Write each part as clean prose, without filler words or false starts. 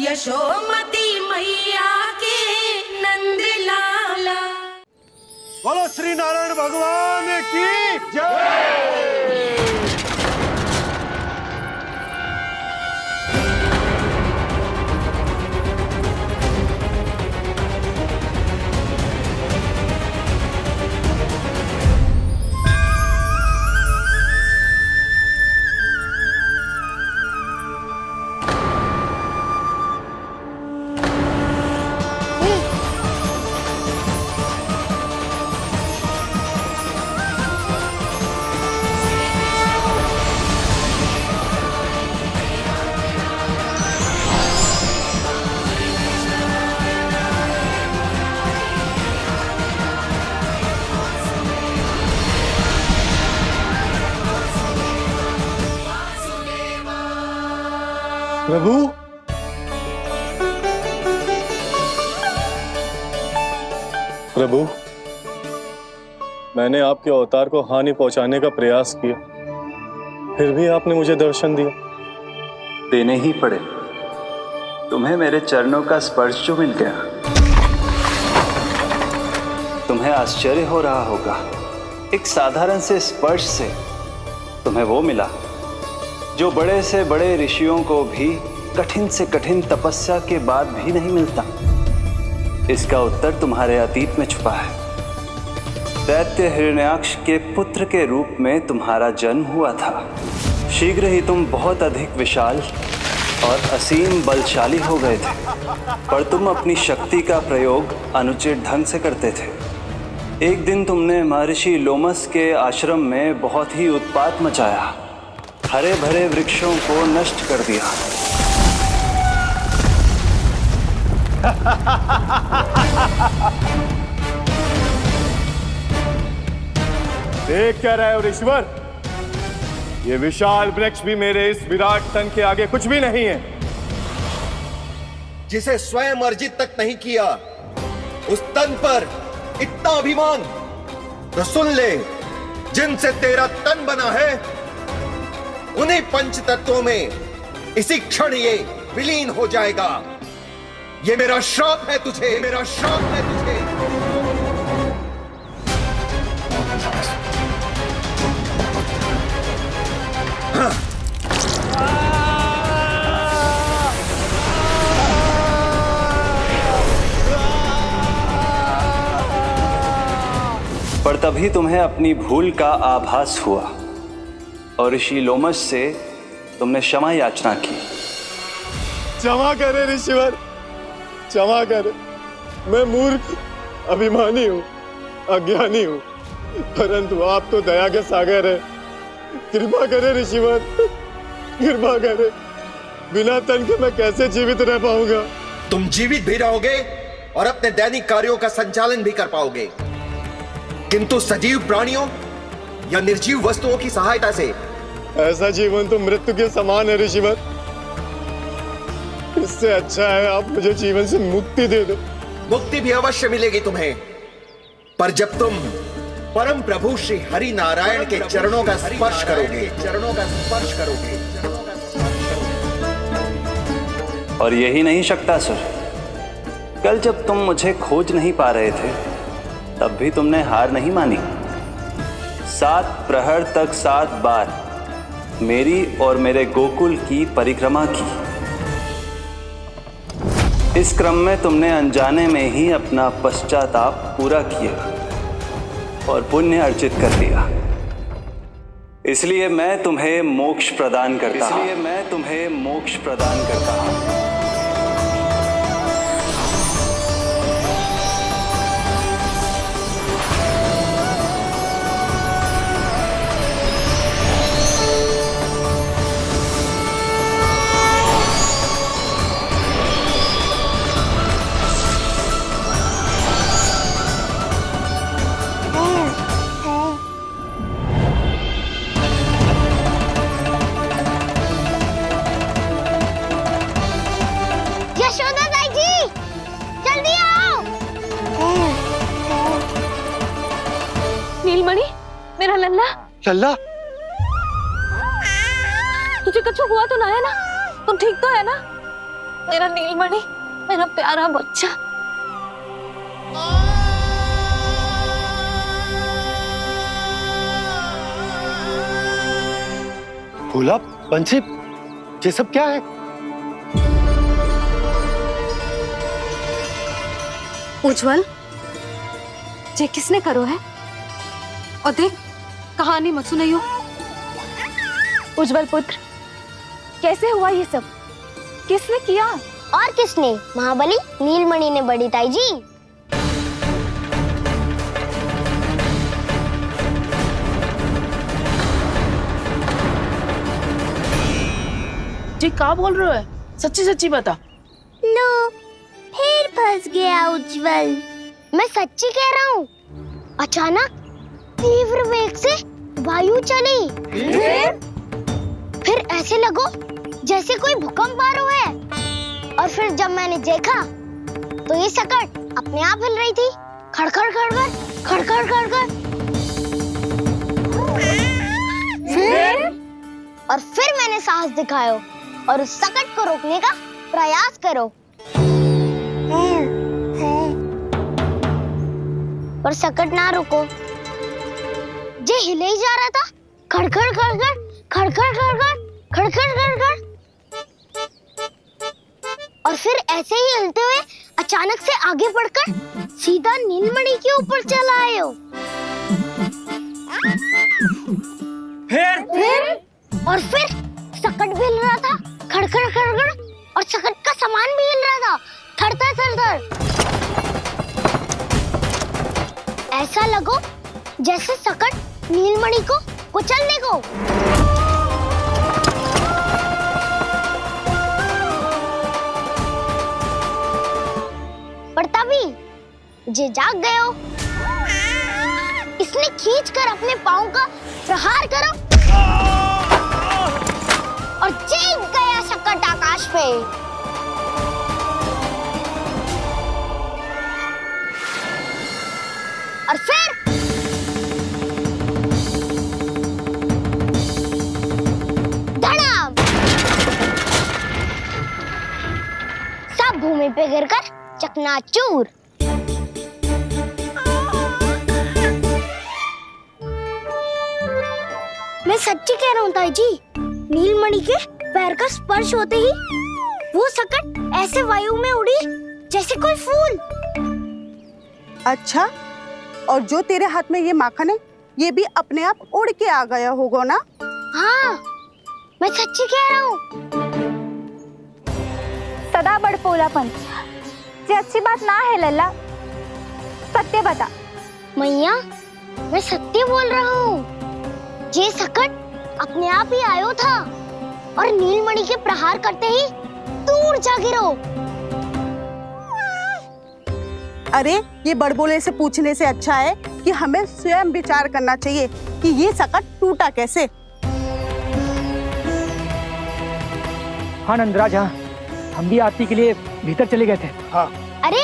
यशोमती मैया के नंद लाला। बोलो श्री नारायण भगवान की जय। प्रभु, प्रभु, मैंने आपके अवतार को हानि पहुंचाने का प्रयास किया, फिर भी आपने मुझे दर्शन दिया। देने ही पड़े। तुम्हें मेरे चरणों का स्पर्श जो मिल गया, तुम्हें आश्चर्य हो रहा होगा। एक साधारण से स्पर्श से तुम्हें वो मिला जो बड़े से बड़े ऋषियों को भी कठिन से कठिन तपस्या के बाद भी नहीं मिलता। इसका उत्तर तुम्हारे अतीत में छुपा है। दैत्य हिरण्याक्ष के पुत्र के रूप में तुम्हारा जन्म हुआ था। शीघ्र ही तुम बहुत अधिक विशाल और असीम बलशाली हो गए थे, पर तुम अपनी शक्ति का प्रयोग अनुचित ढंग से करते थे। एक दिन तुमने महर्षि लोमस के आश्रम में बहुत ही उत्पात मचाया, हरे भरे वृक्षों को नष्ट कर दिया। देख क्या रहे हो ऋषिवर? ये विशाल वृक्ष भी मेरे इस विराट तन के आगे कुछ भी नहीं है। जिसे स्वयं अर्जित तक नहीं किया, उस तन पर इतना अभिमान। तो सुन ले, जिनसे तेरा तन बना है, उन्हीं पंच तत्वों में इसी क्षण ये विलीन हो जाएगा। ये मेरा श्राप है तुझे, मेरा श्राप है तुझे। पर तभी तुम्हें अपनी भूल का आभास हुआ और ऋषि लोमस से तुमने क्षमा याचना की। क्षमा करे ऋषिवर, क्षमा करे। मैं मूर्ख, अभिमानी हूँ, अज्ञानी हूँ, परंतु आप तो दया के सागर है। कृपा करे ऋषिवर, कृपा करे। बिना तन के मैं कैसे जीवित रह पाऊंगा? तुम जीवित भी रहोगे और अपने दैनिक कार्यों का संचालन भी कर पाओगे, किंतु सजीव प्राणियों या निर्जीव वस्तुओं की सहायता से ऐसा जीवन तो मृत्यु के समान है ऋषिवर। इससे अच्छा है आप मुझे जीवन से मुक्ति दे दो। मुक्ति भी अवश्य मिलेगी तुम्हें, पर जब तुम परम प्रभु श्री हरि नारायण के चरणों का स्पर्श करोगे, चरणों का स्पर्श करोगे। और यही नहीं शक्तासुर, कल जब तुम मुझे खोज नहीं पा रहे थे, तब भी तुमने हार नहीं मानी। 7 प्रहर तक 7 बार मेरी और मेरे गोकुल की परिक्रमा की। इस क्रम में तुमने अनजाने में ही अपना पश्चाताप पूरा किया और पुण्य अर्जित कर लिया। इसलिए मैं तुम्हें मोक्ष प्रदान करता हूं। इसलिए मैं तुम्हें मोक्ष प्रदान करता हूं। नीलमणि, मेरा लल्ला। लल्ला, तुझे कुछ हुआ तो ना है ना? तुम ठीक तो है ना? मेरा नीलमणि, मेरा प्यारा बच्चा। भोला, बंसी, ये सब क्या है? उज्जवल, ये किसने करो है? और देख, कहानी मत सुनाइयो। उज्जवल पुत्र, कैसे हुआ ये सब? किसने किया? और किसने? महाबली नीलमणि ने, बड़ी ताई जी। जी क्या बोल रहे हो? सच्ची सच्ची बता। लो, फिर फंस गया उज्जवल। मैं सच्ची कह रहा हूँ। अचानक तीव्र वेग से वायु चली। फिर ऐसे लगो जैसे कोई भूकंप आ रहा है। और फिर जब मैंने देखा तो ये सकट अपने आप हिल रही थी, खड़खड़ खड़खड़ खड़खड़ खड़खड़। फिर मैंने साहस दिखाया और उस सकट को रोकने का प्रयास करो। पर सकट ना रुको, जे हिले ही जा रहा था, खड़खड़ खड़खड़ खड़खड़ खड़खड़ खड़खड़ खड़खड़। और फिर ऐसे ही हिलते हुए अचानक से आगे बढ़कर सीधा नीलमणि के ऊपर चला आए हो। और फिर सकट भी हिल रहा था, खड़खड़ खड़खड़, और सकट का सामान भी हिल रहा था, थरथर थरथर। ऐसा लगो जैसे सकट नीलमणि को कुचलने को। पर तभी जे जाग गए हो। इसने खींचकर अपने पांव का प्रहार करो और चीख गया सकट आकाश पे। और फिर धड़ाम, सब भूमि पे गिरकर चकनाचूर। मैं सच्ची कह रहा हूँ ताई जी, नीलमणि के पैर का स्पर्श होते ही वो सकट ऐसे वायु में उड़ी जैसे कोई फूल। अच्छा, और जो तेरे हाथ में ये माखन है, ये भी अपने आप उड़ के आ गया होगा ना? हाँ, मैं सच्ची कह रहा हूँ। सदा बड़पोलापन, ये अच्छी बात ना है लल्ला। सत्य बता। मैया, मैं सत्य बोल रहा हूँ। ये सकट अपने आप ही आयो था और नीलमणि के प्रहार करते ही दूर जा गिरो। अरे, ये बड़बोले से पूछने से अच्छा है कि हमें स्वयं विचार करना चाहिए कि ये सकट टूटा कैसे। हाँ नंदराज, हाँ, हम भी आरती के लिए भीतर चले गए थे। हाँ। अरे,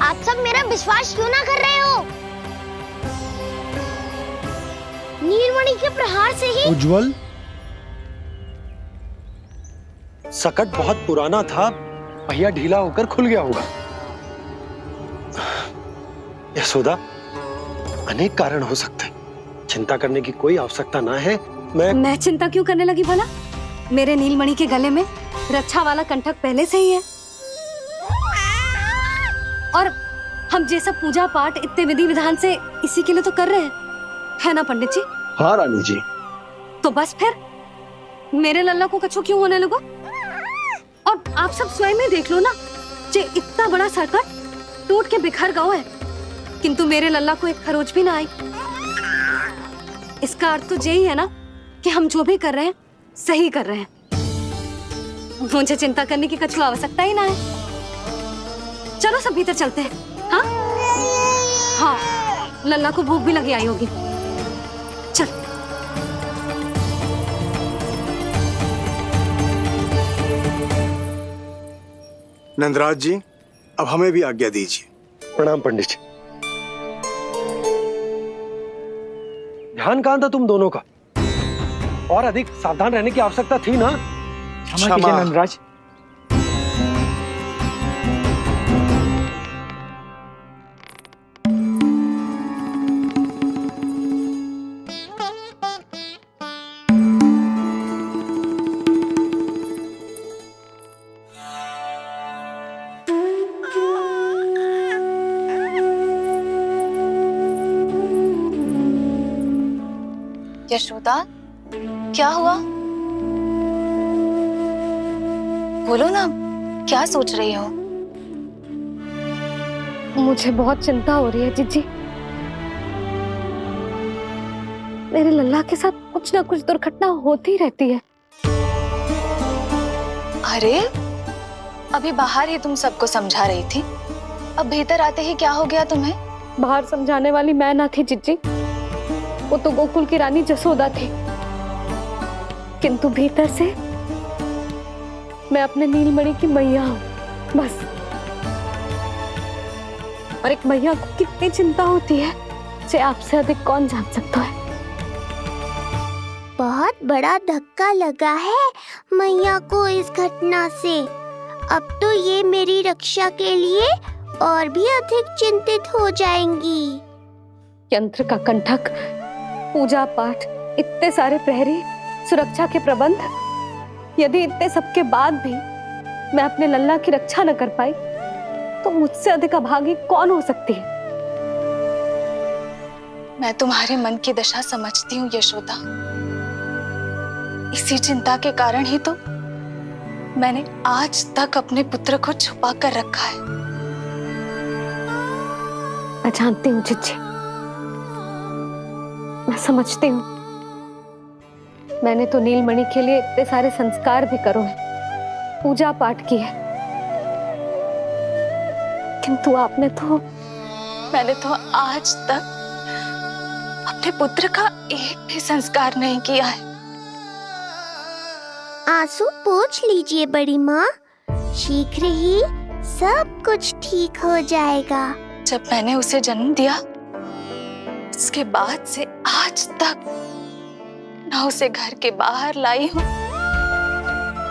आप सब मेरा विश्वास क्यों ना कर रहे हो? नीलमणि के प्रहार से ही। उज्जवल, सकट बहुत पुराना था, पहिया ढीला होकर खुल गया होगा। यशोदा, अनेक कारण हो सकते हैं, चिंता करने की कोई आवश्यकता ना है। मैं चिंता क्यों करने लगी भला? मेरे नीलमणि के गले में रक्षा वाला कंठक पहले से ही है। और हम ये सब पूजा पाठ इतने विधि विधान से इसी के लिए तो कर रहे हैं, है ना पंडित जी? हाँ रानी जी। तो बस फिर मेरे लल्ला को कछु क्यों होने लगा? और आप सब स्वयं ही देख लो ना, जे इतना बड़ा सकट टूट के बिखर गया है, किंतु मेरे लल्ला को एक खरोच भी ना आई। इसका अर्थ तो यही है ना कि हम जो भी कर रहे हैं सही कर रहे हैं। मुझे चिंता करने की कछु आवश्यकता ही ना है। चलो सब भीतर चलते हैं। हाँ हाँ, लल्ला को भूख भी लगी आई होगी। चल। नंदराज जी, अब हमें भी आज्ञा दीजिए। प्रणाम पंडित जी। ध्यान कहाँ था तुम दोनों का? और अधिक सावधान रहने की आवश्यकता थी ना? क्षमा कीजिए नंदराज। यशोदा, क्या हुआ? बोलो ना, क्या सोच रही हो? मुझे बहुत चिंता हो रही है जीजी। मेरे लल्ला के साथ कुछ ना कुछ दुर्घटना होती रहती है। अरे, अभी बाहर ही तुम सबको समझा रही थी, अब भीतर आते ही क्या हो गया तुम्हें? बाहर समझाने वाली मैं ना थी जीजी, वो तो गोकुल की रानी जसोदा थी। किंतु भीतर से मैं अपने नीलमणि की मैया हूँ, बस। और एक मैया को कितनी चिंता होती है, इसे आपसे अधिक कौन जान सकता है। बहुत बड़ा धक्का लगा है मैया को इस घटना से। अब तो ये मेरी रक्षा के लिए और भी अधिक चिंतित हो जाएंगी। यंत्र का कंठक, पूजा पाठ, इतने सारे प्रहरी, सुरक्षा के प्रबंध, यदि इतने सबके बाद भी मैं अपने लल्ला की रक्षा न कर पाई तो मुझसे अधिक अभागी कौन हो सकती है। मैं तुम्हारे मन की दशा समझती हूँ यशोदा। इसी चिंता के कारण ही तो मैंने आज तक अपने पुत्र को छुपा कर रखा है। मैं जानती हूँ जीजी, मैं समझती हूँ। मैंने तो नीलमणि के लिए इतने सारे संस्कार भी करो हैं, पूजा पाठ की है, किंतु मैंने तो आज तक अपने पुत्र का एक भी संस्कार नहीं किया है। आंसू पोंछ लीजिए बड़ी माँ, शीघ्र ही सब कुछ ठीक हो जाएगा। जब मैंने उसे जन्म दिया, उसके बाद से आज तक न उसे घर के बाहर लाई हूँ,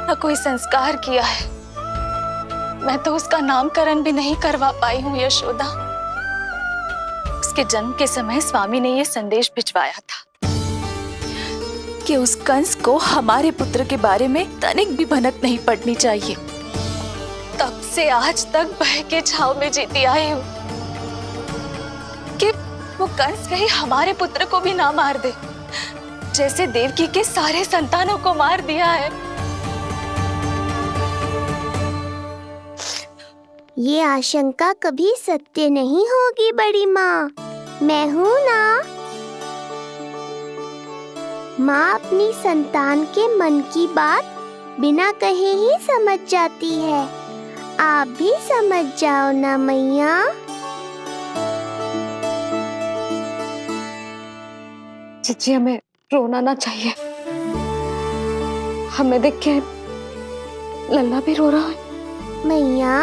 न कोई संस्कार किया है। मैं तो उसका नामकरण भी नहीं करवा पाई हूँ यशोदा। उसके जन्म के समय स्वामी ने यह संदेश भिजवाया था कि उस कंस को हमारे पुत्र के बारे में तनिक भी भनक नहीं पड़नी चाहिए। तब से आज तक भय के छाव में जीती आई हूँ कि वो कंस कहीं हमारे पुत्र को भी ना मार दे, जैसे देवकी के सारे संतानों को मार दिया है। ये आशंका कभी सत्य नहीं होगी बड़ी माँ, मैं हूँ ना। माँ अपनी संतान के मन की बात बिना कहे ही समझ जाती है। आप भी समझ जाओ ना मैया। जीजी, हमें रोना ना चाहिए। हमें देख के लल्ला भी रो रहा है। मैया,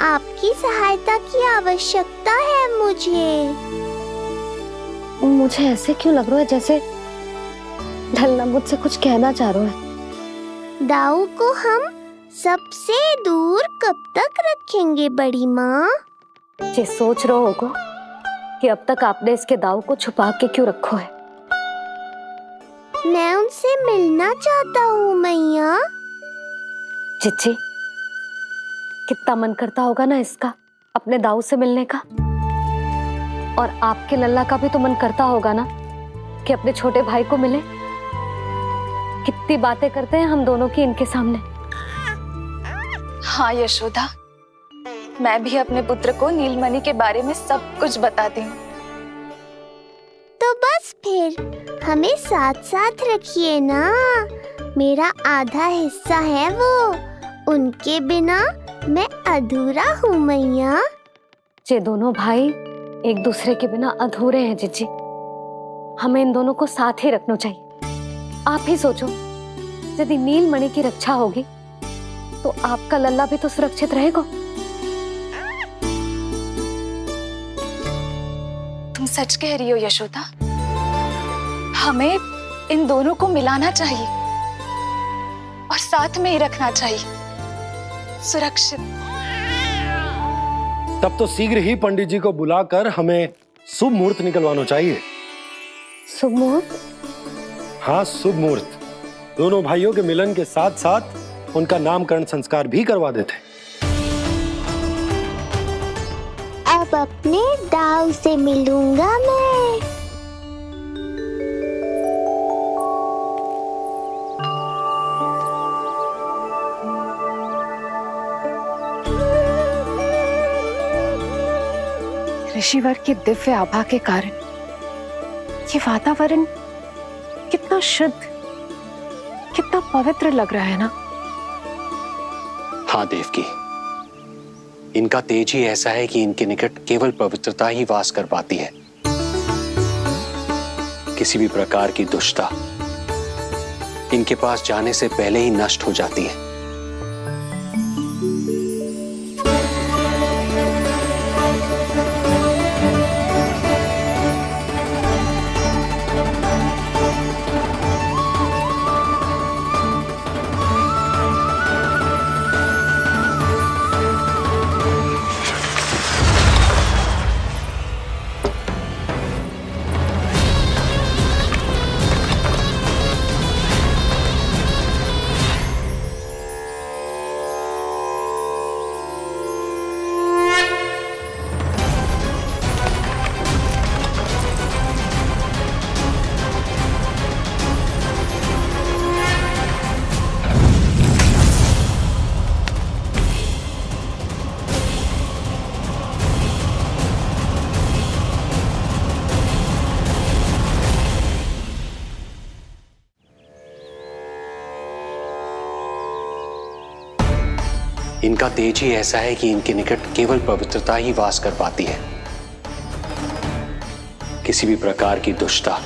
आपकी सहायता की आवश्यकता है मुझे ऐसे क्यों लग रहा है जैसे लल्ला मुझसे कुछ कहना चाह रहा है। दाऊ को हम सबसे दूर कब तक रखेंगे बड़ी माँ? ये सोच रहे होगा कि अब तक आपने इसके दाऊ को छुपा के क्यों रखो है। मैं उनसे मिलना चाहता हूँ मैया। चिच्ची, कितना मन करता होगा ना इसका अपने दाऊ से मिलने का। और आपके लल्ला का भी तो मन करता होगा ना कि अपने छोटे भाई को मिले। कितनी बातें करते हैं हम दोनों की इनके सामने। हाँ यशोदा, मैं भी अपने पुत्र को नीलमणि के बारे में सब कुछ बताती हूँ। तो बस फिर हमें साथ साथ रखिए ना। मेरा आधा हिस्सा है वो, उनके बिना मैं अधूरा हूँ मैया। ये दोनों भाई एक दूसरे के बिना अधूरे हैं जीजी। हमें इन दोनों को साथ ही रखना चाहिए। आप ही सोचो, यदि नीलमणि की रक्षा होगी तो आपका लल्ला भी तो सुरक्षित रहेगा। तुम सच कह रही हो यशोदा। हमें इन दोनों को मिलाना चाहिए और साथ में ही रखना चाहिए, सुरक्षित। तब तो शीघ्र ही पंडित जी को बुलाकर हमें शुभ मुहूर्त निकलवाना चाहिए। शुभ मुहूर्त? हाँ, शुभ मुहूर्त। दोनों भाइयों के मिलन के साथ साथ उनका नामकरण संस्कार भी करवा देते। अब अपने दाऊ से मिलूंगा मैं। ऋषिवर के दिव्य आभा के कारण ये वातावरण कितना शुद्ध, कितना पवित्र लग रहा है ना। हाँ देवकी, इनका तेज ही ऐसा है कि इनके निकट केवल पवित्रता ही वास कर पाती है। किसी भी प्रकार की दुष्टता इनके पास जाने से पहले ही नष्ट हो जाती है। इनका तेज ही ऐसा है कि इनके निकट केवल पवित्रता ही वास कर पाती है। किसी भी प्रकार की दुष्टता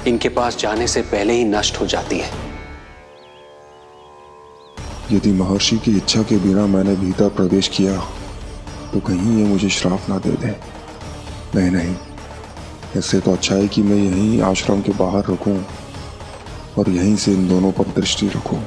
इनके पास जाने से पहले ही नष्ट हो जाती है। यदि महर्षि की इच्छा के बिना मैंने भीतर प्रवेश किया तो कहीं ये मुझे श्राप ना दे दे। नहीं, इससे तो अच्छा है कि मैं यहीं आश्रम के बाहर रुकूं और यहीं से इन दोनों पर दृष्टि रखूं।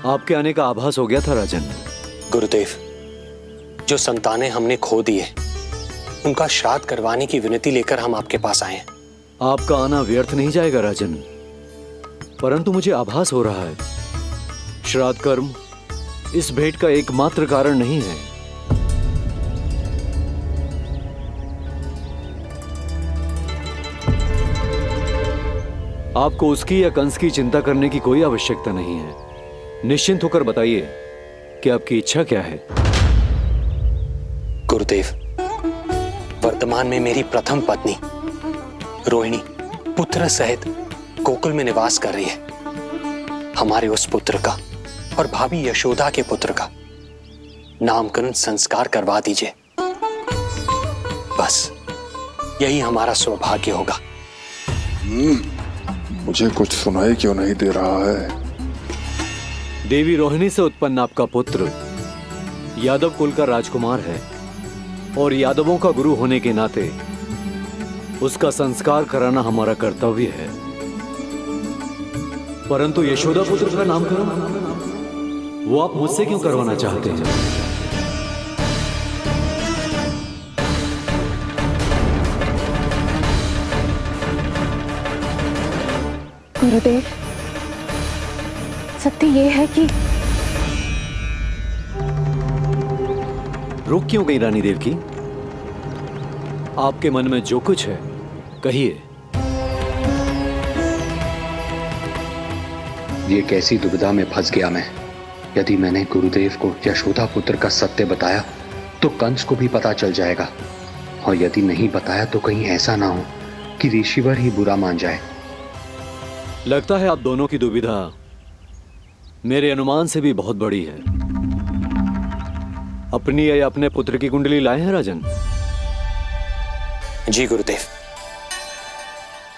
आपके आने का आभास हो गया था राजन। गुरुदेव, जो संतानें हमने खो दी है उनका श्राद्ध करवाने की विनती लेकर हम आपके पास आए हैं। आपका आना व्यर्थ नहीं जाएगा राजन, परंतु मुझे आभास हो रहा है श्राद्ध कर्म इस भेंट का एकमात्र कारण नहीं है। आपको उसकी या कंस की चिंता करने की कोई आवश्यकता नहीं है। निश्चिंत होकर बताइए कि आपकी इच्छा क्या है। गुरुदेव, वर्तमान में मेरी प्रथम पत्नी रोहिणी पुत्र सहित गोकुल में निवास कर रही है। हमारे उस पुत्र का और भाभी यशोदा के पुत्र का नामकरण संस्कार करवा दीजिए। बस यही हमारा सौभाग्य होगा। मुझे कुछ सुनाई क्यों नहीं दे रहा है? देवी रोहिणी से उत्पन्न आपका पुत्र यादव कुल का राजकुमार है और यादवों का गुरु होने के नाते उसका संस्कार कराना हमारा कर्तव्य है। परंतु यशोदा पुत्र का नामकरण वो आप मुझसे क्यों करवाना चाहते हैं? गुरुदेव, सत्य ये है कि रुक क्यों गई रानी देवकी? आपके मन में जो कुछ है कहिए। ये कैसी दुविधा में फंस गया मैं। यदि मैंने गुरुदेव को यशोदा पुत्र का सत्य बताया तो कंस को भी पता चल जाएगा, और यदि नहीं बताया तो कहीं ऐसा ना हो कि ऋषिवर ही बुरा मान जाए। लगता है आप दोनों की दुविधा मेरे अनुमान से भी बहुत बड़ी है। अपनी या अपने पुत्र की कुंडली लाए हैं राजन? जी गुरुदेव,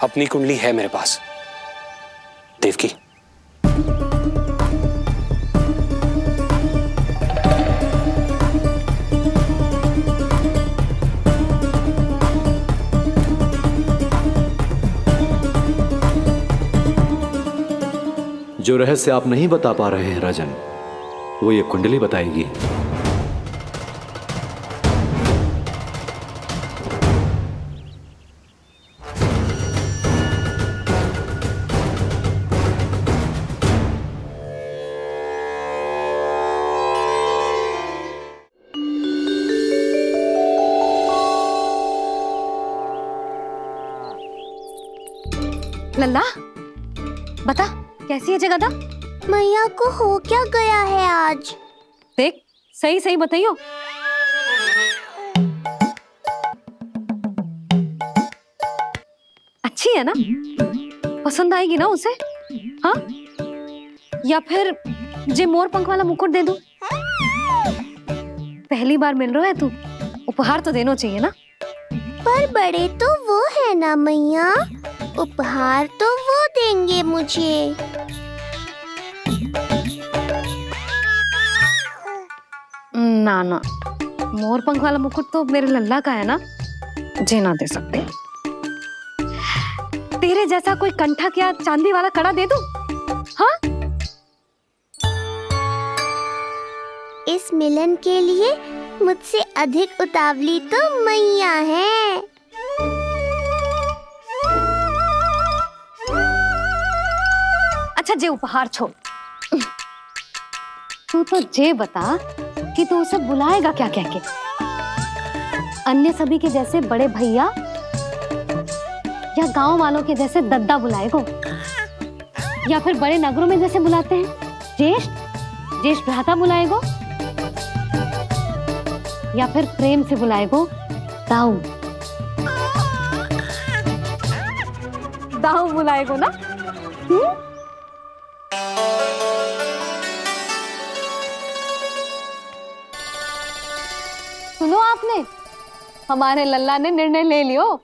अपनी कुंडली है मेरे पास। देवकी, जो रहस्य आप नहीं बता पा रहे हैं राजन, वो ये कुंडली बताएगी। लल्ला बता कैसी है जगदा? मैया को हो क्या गया है आज? देख सही सही बताइयो। अच्छी है ना? पसंद आएगी ना उसे? हाँ? या फिर जे मोर पंख वाला मुकुट दे दूं? पहली बार मिल रहा है तू, उपहार तो देना चाहिए ना? पर बड़े तो वो है ना मैया, उपहार तो वो देंगे मुझे। ना ना, मोर पंख वाला मुकुट तो मेरे लल्ला का है ना, जे ना दे सकते। तेरे जैसा कोई कंठा क्या चांदी वाला कड़ा दे दूं? हाँ? इस मिलन के लिए मुझसे अधिक उतावली तो मैया है। अच्छा जे उपहार छोड़, तू तो जे बता कि तू उसे बुलाएगा क्या कह के? अन्य सभी के जैसे बड़े भैया या गांव वालों के जैसे दद्दा बुलाएगो, या फिर बड़े नगरों में जैसे बुलाते हैं ज्येष्ठ ज्येष्ठ भ्राता बुलाएगो, या फिर प्रेम से बुलाएगो दाऊ दाऊ बुलाएगो ना? सुनो आपने, हमारे लल्ला ने निर्णय ले लियो,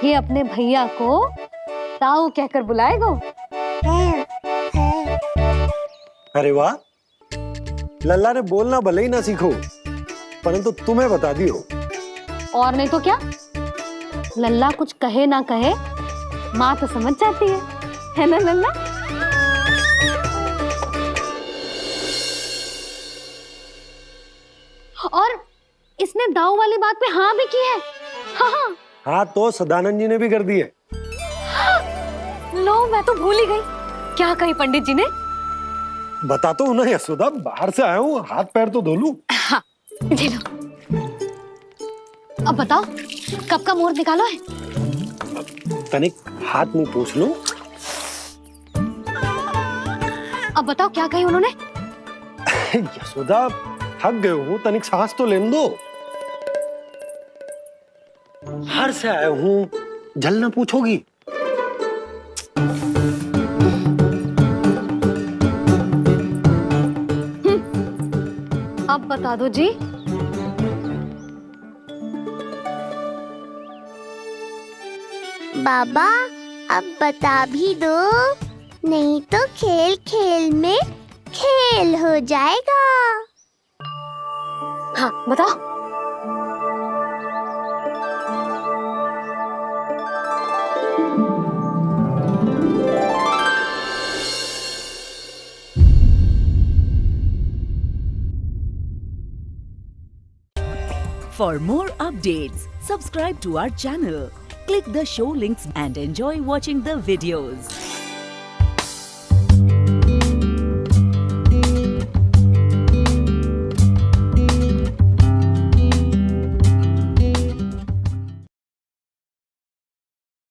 ये अपने भैया को ताऊ कहकर बुलाएगो। अरे वाह, लल्ला ने बोलना भले ही ना सीखो, परंतु तुम्हें बता दियो। और नहीं तो क्या, लल्ला कुछ कहे ना कहे माँ तो समझ जाती है ना लल्ला? और इसने दाऊ वाली बात पे हाँ भी की है। हाँ हाँ तो सदानंद जी ने भी कर दी है। लो मैं तो भूल ही गई, क्या कही पंडित जी ने? बता तो ना यशोदा, बाहर से आया हूँ, हाथ पैर तो धो लूं। हाँ दे लो। अब बताओ कब का मुहूर्त निकालो है? तनिक हाथ मुंह पूछ लूं। अब बताओ क्या कही उन्होंने? यशोदा थक गए हूँ, तनिक सांस तो लेने दो। बाहर से आया हूँ, जलना पूछोगी? अब बता दो जी। बाबा अब बता भी दो, नहीं तो खेल खेल में खेल हो जाएगा। हाँ बताओ। For more updates, subscribe to our channel, click the show links and enjoy watching the videos.